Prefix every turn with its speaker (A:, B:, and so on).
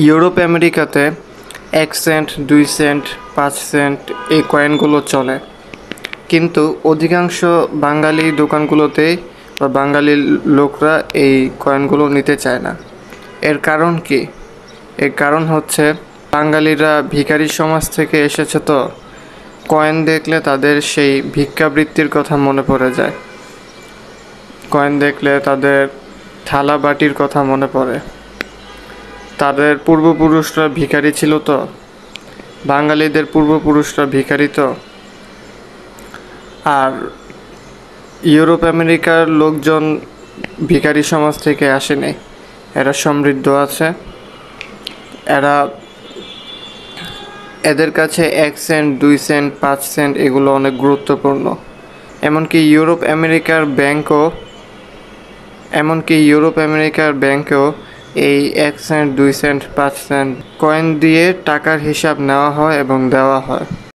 A: Europe আমেরিকাতে 1 Saint, 2 Saint, 5 Saint এই কয়েনগুলো চলে, কিন্তু অধিকাংশ বাঙালি দোকানগুলোতেই বা বাঙালি লোকরা এই কয়েনগুলো নিতে চায় না। এর কারণ কি? এর কারণ হচ্ছে বাঙালিরা ভিখারি সমাজ থেকে এসেছে, তো কয়েন দেখলে তাদের সেই ভিক্ষাবৃত্তির কথা মনে পড়ে যায়। কয়েন দেখলে তাদের থালা বাটির কথা মনে পড়ে। তাদের পূর্বপুরুষরা ভিখারি ছিল, তো বাঙালিদের পূর্বপুরুষরা ভিখারি, তো আর ইউরোপ আমেরিকার লোকজন ভিখারি সমাজ থেকে আসেনি, এরা সমৃদ্ধ আছে। এদের কাছে 1 সেন্ট, 2 সেন্ট, 5 সেন্ট এগুলো অনেক গুরুত্বপূর্ণ। এমনকি ইউরোপ আমেরিকার ব্যাংকেও এই 1 সেন্ট, 2 সেন্ট, 5 সেন্ট কয়েন দিয়ে টাকার হিসাব নেওয়া হয় এবং দেওয়া হয়।